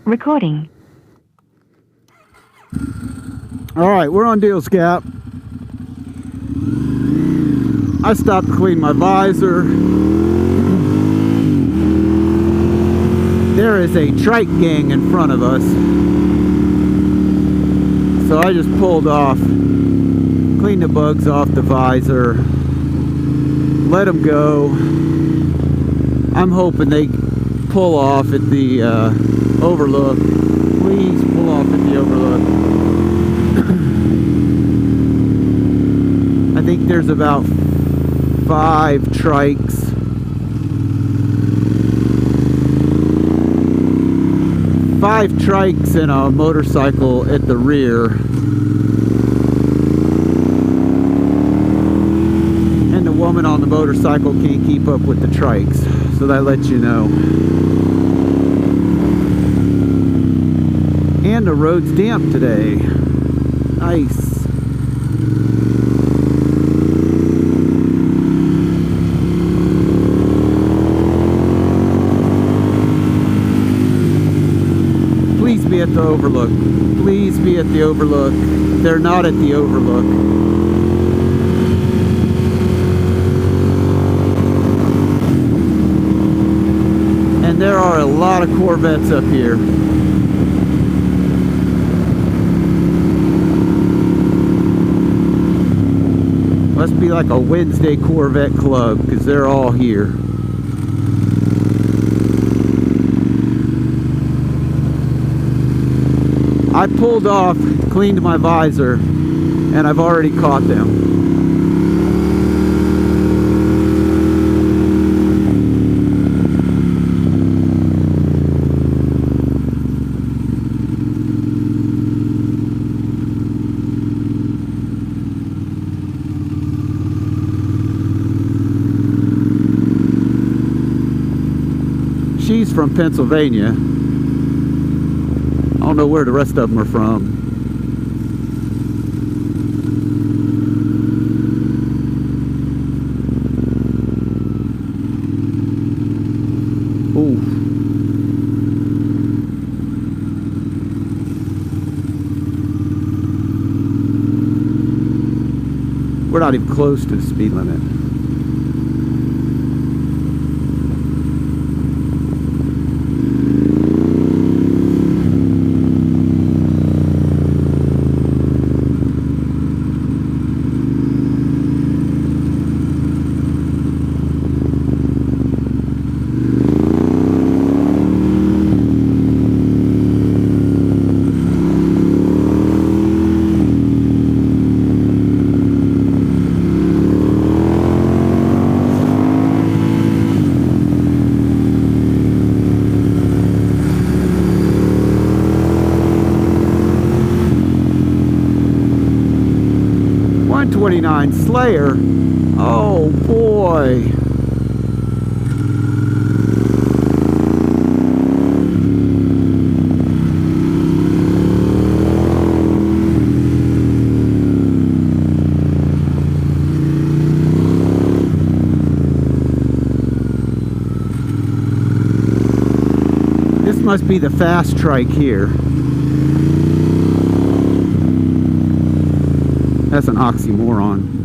Recording. Alright, we're on Deals Gap. I stopped to clean my visor. There is a trike gang in front of us. So I just pulled off, cleaned the bugs off the visor, let them go. I'm hoping they pull off at the Overlook. Please pull off at the Overlook. I think there's about 5 trikes. Five trikes and a motorcycle at the rear. And the woman on the motorcycle can't keep up with the trikes. So that lets you know. And the road's damp today. Nice. Please be at the Overlook. Please be at the Overlook. They're not at the Overlook. And there are a lot of Corvettes up here. Must be like a Wednesday Corvette club because they're all here. I pulled off, cleaned my visor, and I've already caught them. She's from Pennsylvania. I don't know where the rest of them are from. Ooh. We're not even close to the speed limit. .29 Slayer. Oh boy. This must be the fast trike here. That's an oxymoron.